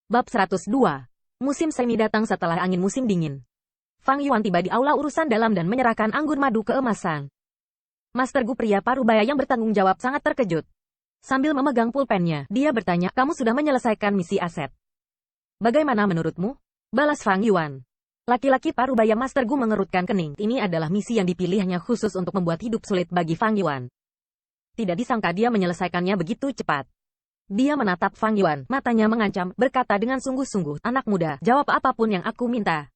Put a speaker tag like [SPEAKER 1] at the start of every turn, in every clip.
[SPEAKER 1] Bab 102. Musim semi datang setelah angin musim dingin. Fang Yuan tiba di aula urusan dalam dan menyerahkan anggur madu keemasan. Master Gu, pria parubaya yang bertanggung jawab, sangat terkejut. Sambil memegang pulpennya, dia bertanya, "Kamu sudah menyelesaikan misi aset. Bagaimana menurutmu?" Balas Fang Yuan. Laki-laki parubaya Master Gu mengerutkan kening. Ini adalah misi yang dipilihnya khusus untuk membuat hidup sulit bagi Fang Yuan. Tidak disangka dia menyelesaikannya begitu cepat. Dia menatap Fang Yuan, matanya mengancam, berkata dengan sungguh-sungguh, "Anak muda, jawab apapun yang aku minta.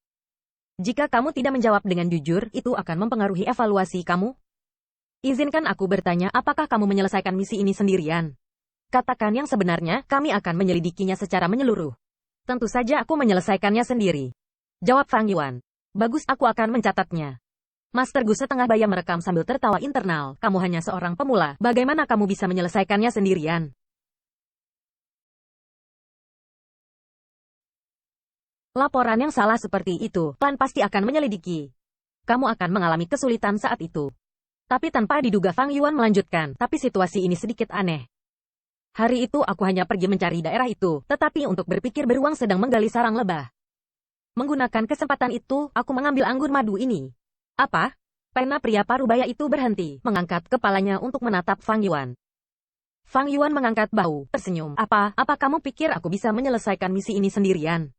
[SPEAKER 1] Jika kamu tidak menjawab dengan jujur, itu akan mempengaruhi evaluasi kamu. Izinkan aku bertanya, apakah kamu menyelesaikan misi ini sendirian? Katakan yang sebenarnya, kami akan menyelidikinya secara menyeluruh." "Tentu saja aku menyelesaikannya sendiri," jawab Fang Yuan. "Bagus, aku akan mencatatnya." Master Gu setengah baya merekam sambil tertawa internal, "Kamu hanya seorang pemula, bagaimana kamu bisa menyelesaikannya sendirian?" Laporan yang salah seperti itu, klan pasti akan menyelidiki. Kamu akan mengalami kesulitan saat itu. Tapi tanpa diduga Fang Yuan melanjutkan, "Tapi situasi ini sedikit aneh. Hari itu aku hanya pergi mencari daerah itu, tetapi untuk berpikir beruang sedang menggali sarang lebah. Menggunakan kesempatan itu, aku mengambil anggur madu ini." "Apa?" Pena pria parubaya itu berhenti, mengangkat kepalanya untuk menatap Fang Yuan. Fang Yuan mengangkat bahu, tersenyum. Apa kamu pikir aku bisa menyelesaikan misi ini sendirian?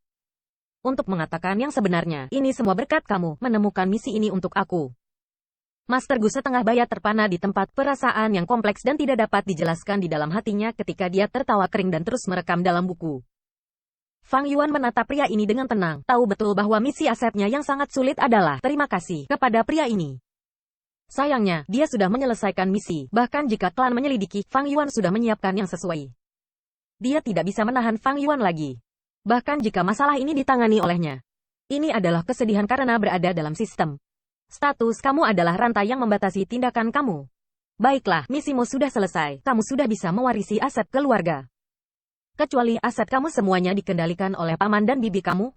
[SPEAKER 1] Untuk mengatakan yang sebenarnya, ini semua berkat kamu menemukan misi ini untuk aku." Master Gu setengah baya terpana di tempat, perasaan yang kompleks dan tidak dapat dijelaskan di dalam hatinya ketika dia tertawa kering dan terus merekam dalam buku. Fang Yuan menatap pria ini dengan tenang, tahu betul bahwa misi asetnya yang sangat sulit adalah terima kasih kepada pria ini. Sayangnya, dia sudah menyelesaikan misi, bahkan jika klan menyelidiki, Fang Yuan sudah menyiapkan yang sesuai. Dia tidak bisa menahan Fang Yuan lagi. Bahkan jika masalah ini ditangani olehnya. Ini adalah kesedihan karena berada dalam sistem. Status kamu adalah rantai yang membatasi tindakan kamu. Baiklah, misimu sudah selesai, kamu sudah bisa mewarisi aset keluarga. Kecuali aset kamu semuanya dikendalikan oleh paman dan bibi kamu.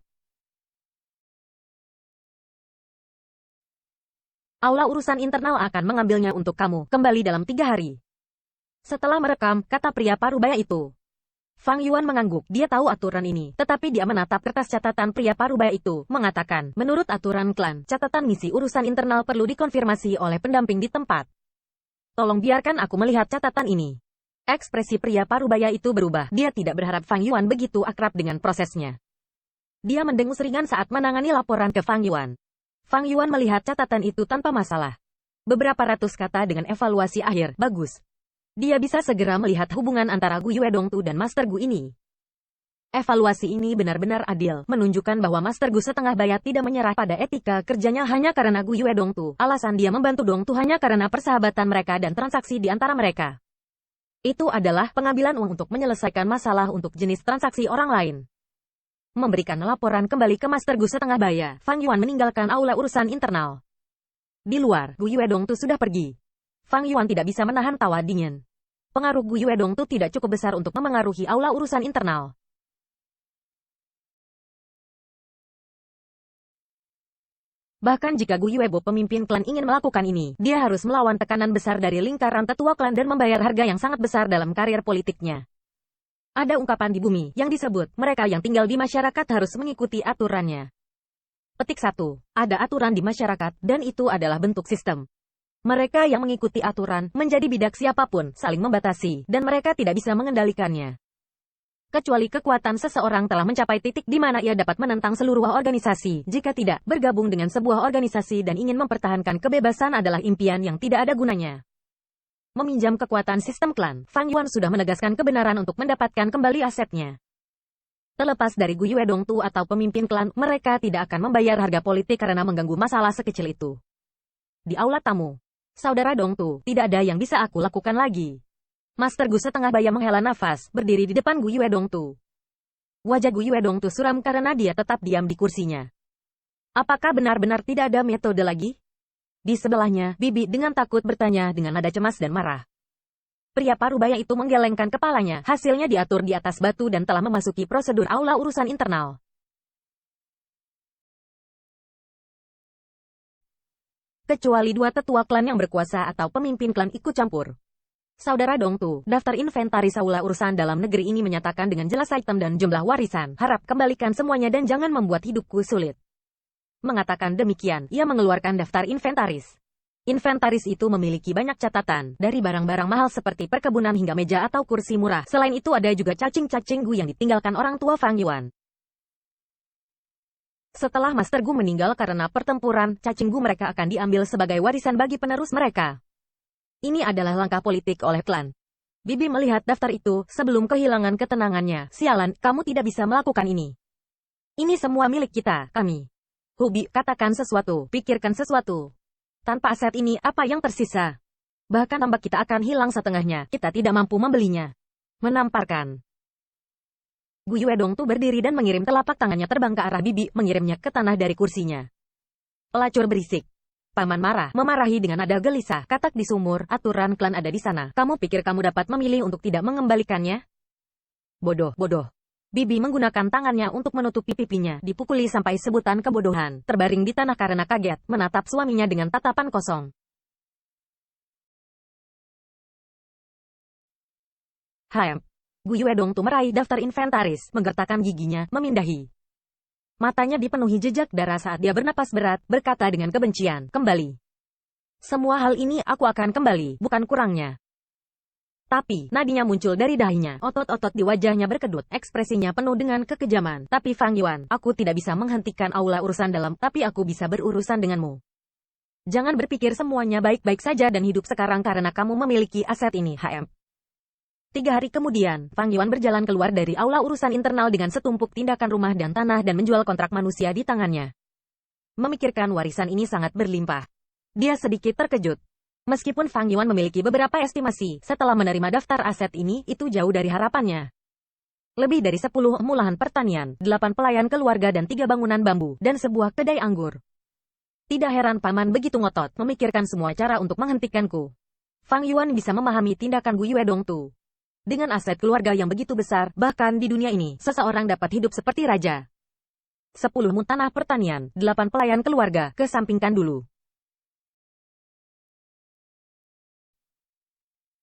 [SPEAKER 1] Aula urusan internal akan mengambilnya untuk kamu, kembali dalam 3 hari. Setelah merekam, kata pria parubaya itu. Fang Yuan mengangguk, dia tahu aturan ini, tetapi dia menatap kertas catatan pria parubaya itu, mengatakan, "Menurut aturan klan, catatan misi urusan internal perlu dikonfirmasi oleh pendamping di tempat. Tolong biarkan aku melihat catatan ini." Ekspresi pria parubaya itu berubah, dia tidak berharap Fang Yuan begitu akrab dengan prosesnya. Dia mendengus ringan saat menangani laporan ke Fang Yuan. Fang Yuan melihat catatan itu tanpa masalah. Beberapa ratus kata dengan evaluasi akhir, bagus. Dia bisa segera melihat hubungan antara Gu Yuedongtu dan Master Gu ini. Evaluasi ini benar-benar adil, menunjukkan bahwa Master Gu setengah baya tidak menyerah pada etika kerjanya hanya karena Gu Yuedongtu. Alasan dia membantu Dongtu hanya karena persahabatan mereka dan transaksi di antara mereka. Itu adalah pengambilan uang untuk menyelesaikan masalah untuk jenis transaksi orang lain. Memberikan laporan kembali ke Master Gu setengah baya, Fang Yuan meninggalkan aula urusan internal. Di luar, Gu Yuedongtu sudah pergi. Fang Yuan tidak bisa menahan tawa dingin. Pengaruh Gu Yuedongtu tidak cukup besar untuk memengaruhi aula urusan internal. Bahkan jika Gu Yuebo pemimpin klan ingin melakukan ini, dia harus melawan tekanan besar dari lingkaran tetua klan dan membayar harga yang sangat besar dalam karir politiknya. Ada ungkapan di bumi yang disebut, mereka yang tinggal di masyarakat harus mengikuti aturannya. Petik 1. Ada aturan di masyarakat, dan itu adalah bentuk sistem. Mereka yang mengikuti aturan, menjadi bidak siapapun, saling membatasi, dan mereka tidak bisa mengendalikannya. Kecuali kekuatan seseorang telah mencapai titik di mana ia dapat menentang seluruh organisasi, jika tidak, bergabung dengan sebuah organisasi dan ingin mempertahankan kebebasan adalah impian yang tidak ada gunanya. Meminjam kekuatan sistem klan, Fang Yuan sudah menegaskan kebenaran untuk mendapatkan kembali asetnya. Terlepas dari Gu Yuedongtu atau pemimpin klan, mereka tidak akan membayar harga politik karena mengganggu masalah sekecil itu. Di aula tamu. "Saudara Dongtu, tidak ada yang bisa aku lakukan lagi." Master Gu setengah baya menghela nafas, berdiri di depan Gu Yuedongtu. Wajah Gu Yuedongtu suram karena dia tetap diam di kursinya. "Apakah benar-benar tidak ada metode lagi?" Di sebelahnya, Bibi dengan takut bertanya dengan nada cemas dan marah. Pria parubaya itu menggelengkan kepalanya, hasilnya diatur di atas batu dan telah memasuki prosedur aula urusan internal. Kecuali 2 tetua klan yang berkuasa atau pemimpin klan ikut campur. Saudara Dongtu, daftar inventaris aula urusan dalam negeri ini menyatakan dengan jelas item dan jumlah warisan. Harap kembalikan semuanya dan jangan membuat hidupku sulit. Mengatakan demikian, ia mengeluarkan daftar inventaris. Inventaris itu memiliki banyak catatan, dari barang-barang mahal seperti perkebunan hingga meja atau kursi murah. Selain itu ada juga cacing-cacing Gu yang ditinggalkan orang tua Fang Yuan. Setelah Master Gu meninggal karena pertempuran, cacing Gu mereka akan diambil sebagai warisan bagi penerus mereka. Ini adalah langkah politik oleh klan. Bibi melihat daftar itu, sebelum kehilangan ketenangannya. Sialan, kamu tidak bisa melakukan ini. Ini semua milik kita, kami. Hubi, katakan sesuatu, pikirkan sesuatu. Tanpa aset ini, apa yang tersisa? Bahkan tambak kita akan hilang setengahnya, kita tidak mampu membelinya. Menamparkan. Gu Yuedong Tu berdiri dan mengirim telapak tangannya terbang ke arah Bibi, mengirimnya ke tanah dari kursinya. Pelacur berisik. Paman marah, memarahi dengan nada gelisah, katak di sumur, aturan klan ada di sana. Kamu pikir kamu dapat memilih untuk tidak mengembalikannya? Bodoh, bodoh. Bibi menggunakan tangannya untuk menutupi pipinya, dipukuli sampai sebutan kebodohan, terbaring di tanah karena kaget, menatap suaminya dengan tatapan kosong. Gu Yuedong Tu meraih daftar inventaris, menggertakkan giginya, memindahi. Matanya dipenuhi jejak darah saat dia bernapas berat, berkata dengan kebencian, kembali. Semua hal ini aku akan kembali, bukan kurangnya. Tapi, nadinya muncul dari dahinya, otot-otot di wajahnya berkedut, ekspresinya penuh dengan kekejaman. Tapi Fang Yuan, aku tidak bisa menghentikan aula urusan dalam, tapi aku bisa berurusan denganmu. Jangan berpikir semuanya baik-baik saja dan hidup sekarang karena kamu memiliki aset ini, HM. 3 hari kemudian, Fang Yuan berjalan keluar dari aula urusan internal dengan setumpuk tindakan rumah dan tanah dan menjual kontrak manusia di tangannya. Memikirkan warisan ini sangat berlimpah. Dia sedikit terkejut. Meskipun Fang Yuan memiliki beberapa estimasi, setelah menerima daftar aset ini, itu jauh dari harapannya. Lebih dari 10 mulahan pertanian, 8 pelayan keluarga dan 3 bangunan bambu, dan sebuah kedai anggur. Tidak heran paman begitu ngotot, memikirkan semua cara untuk menghentikanku. Fang Yuan bisa memahami tindakan Gu Yuedong Tu. Dengan aset keluarga yang begitu besar, bahkan di dunia ini, seseorang dapat hidup seperti raja. 10 mun tanah pertanian, 8 pelayan keluarga, kesampingkan dulu.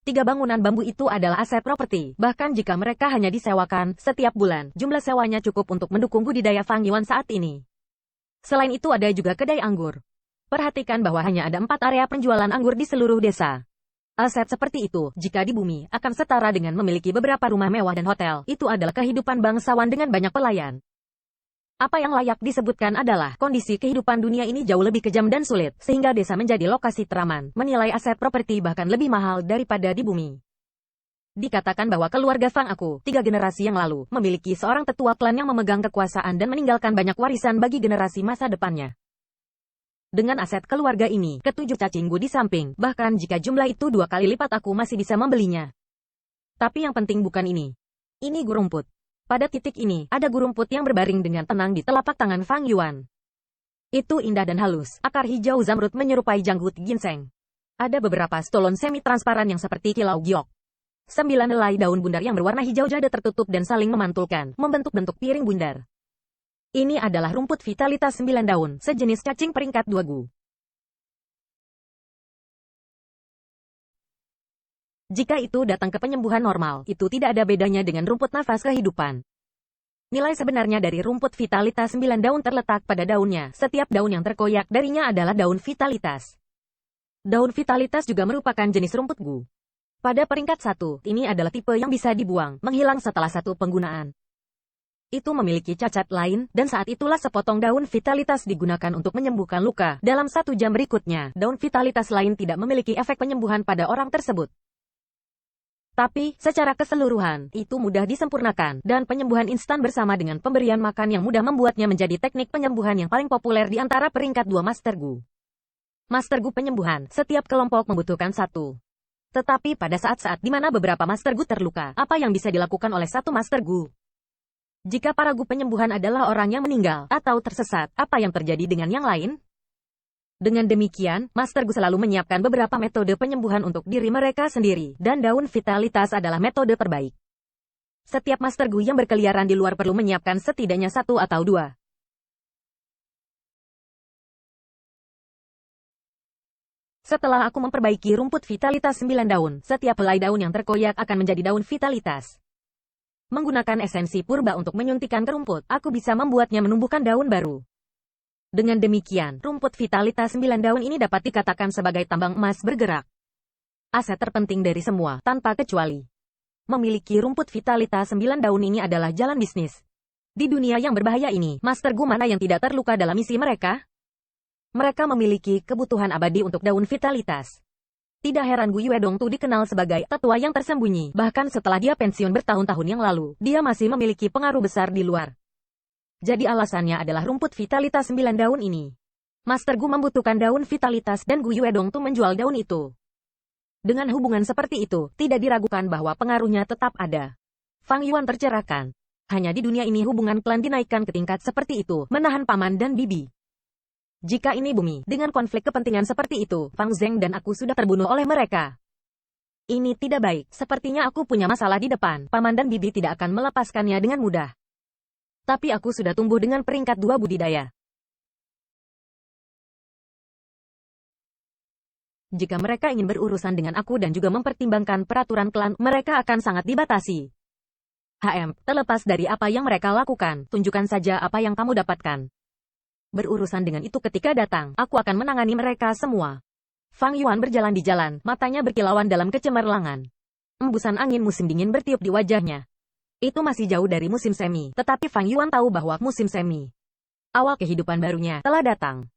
[SPEAKER 1] 3 bangunan bambu itu adalah aset properti, bahkan jika mereka hanya disewakan setiap bulan, jumlah sewanya cukup untuk mendukung budidaya Fang Yuan saat ini. Selain itu ada juga kedai anggur. Perhatikan bahwa hanya ada 4 area penjualan anggur di seluruh desa. Aset seperti itu, jika di bumi, akan setara dengan memiliki beberapa rumah mewah dan hotel. Itu adalah kehidupan bangsawan dengan banyak pelayan. Apa yang layak disebutkan adalah, kondisi kehidupan dunia ini jauh lebih kejam dan sulit, sehingga desa menjadi lokasi teraman, menilai aset properti bahkan lebih mahal daripada di bumi. Dikatakan bahwa keluarga Fang Aku, 3 generasi yang lalu, memiliki seorang tetua klan yang memegang kekuasaan dan meninggalkan banyak warisan bagi generasi masa depannya. Dengan aset keluarga ini, ke-7 cacing Gu di samping, bahkan jika jumlah itu 2 kali lipat aku masih bisa membelinya. Tapi yang penting bukan ini. Ini gu rumput. Pada titik ini, ada gu rumput yang berbaring dengan tenang di telapak tangan Fang Yuan. Itu indah dan halus, akar hijau zamrud menyerupai janggut ginseng. Ada beberapa stolon semi-transparan yang seperti kilau giok. 9 helai daun bundar yang berwarna hijau jada tertutup dan saling memantulkan, membentuk-bentuk piring bundar. Ini adalah rumput vitalitas 9 daun, sejenis cacing peringkat 2 Gu. Jika itu datang ke penyembuhan normal, itu tidak ada bedanya dengan rumput nafas kehidupan. Nilai sebenarnya dari rumput vitalitas 9 daun terletak pada daunnya. Setiap daun yang terkoyak darinya adalah daun vitalitas. Daun vitalitas juga merupakan jenis rumput Gu. Pada peringkat 1, ini adalah tipe yang bisa dibuang, menghilang setelah 1 penggunaan. Itu memiliki cacat lain, dan saat itulah sepotong daun vitalitas digunakan untuk menyembuhkan luka. Dalam 1 jam berikutnya, daun vitalitas lain tidak memiliki efek penyembuhan pada orang tersebut. Tapi, secara keseluruhan, itu mudah disempurnakan, dan penyembuhan instan bersama dengan pemberian makan yang mudah membuatnya menjadi teknik penyembuhan yang paling populer di antara peringkat 2 Master Gu. Master Gu penyembuhan, setiap kelompok membutuhkan 1. Tetapi pada saat-saat di mana beberapa Master Gu terluka, apa yang bisa dilakukan oleh 1 Master Gu? Jika para Gu penyembuhan adalah orang yang meninggal, atau tersesat, apa yang terjadi dengan yang lain? Dengan demikian, Master Gu selalu menyiapkan beberapa metode penyembuhan untuk diri mereka sendiri, dan daun vitalitas adalah metode terbaik. Setiap Master Gu yang berkeliaran di luar perlu menyiapkan setidaknya 1 atau 2. Setelah aku memperbaiki rumput vitalitas 9 daun, setiap helai daun yang terkoyak akan menjadi daun vitalitas. Menggunakan esensi purba untuk menyuntikkan ke rumput, aku bisa membuatnya menumbuhkan daun baru. Dengan demikian, rumput vitalitas 9 daun ini dapat dikatakan sebagai tambang emas bergerak. Aset terpenting dari semua, tanpa kecuali. Memiliki rumput vitalitas 9 daun ini adalah jalan bisnis. Di dunia yang berbahaya ini, Master Gu mana yang tidak terluka dalam misi mereka? Mereka memiliki kebutuhan abadi untuk daun vitalitas. Tidak heran Gu Yuedong Tu dikenal sebagai tetua yang tersembunyi. Bahkan setelah dia pensiun bertahun-tahun yang lalu, dia masih memiliki pengaruh besar di luar. Jadi alasannya adalah rumput vitalitas 9 daun ini. Master Gu membutuhkan daun vitalitas dan Gu Yuedong Tu menjual daun itu. Dengan hubungan seperti itu, tidak diragukan bahwa pengaruhnya tetap ada. Fang Yuan tercerahkan. Hanya di dunia ini hubungan klan dinaikkan ke tingkat seperti itu, menahan paman dan bibi. Jika ini bumi, dengan konflik kepentingan seperti itu, Fang Zheng dan aku sudah terbunuh oleh mereka. Ini tidak baik, sepertinya aku punya masalah di depan, paman dan bibi tidak akan melepaskannya dengan mudah. Tapi aku sudah tumbuh dengan peringkat 2 budidaya. Jika mereka ingin berurusan dengan aku dan juga mempertimbangkan peraturan klan, mereka akan sangat dibatasi. Terlepas dari apa yang mereka lakukan, tunjukkan saja apa yang kamu dapatkan. Berurusan dengan itu ketika datang, aku akan menangani mereka semua. Fang Yuan berjalan di jalan, matanya berkilauan dalam kecemerlangan. Embusan angin musim dingin bertiup di wajahnya. Itu masih jauh dari musim semi, tetapi Fang Yuan tahu bahwa musim semi, awal kehidupan barunya, telah datang.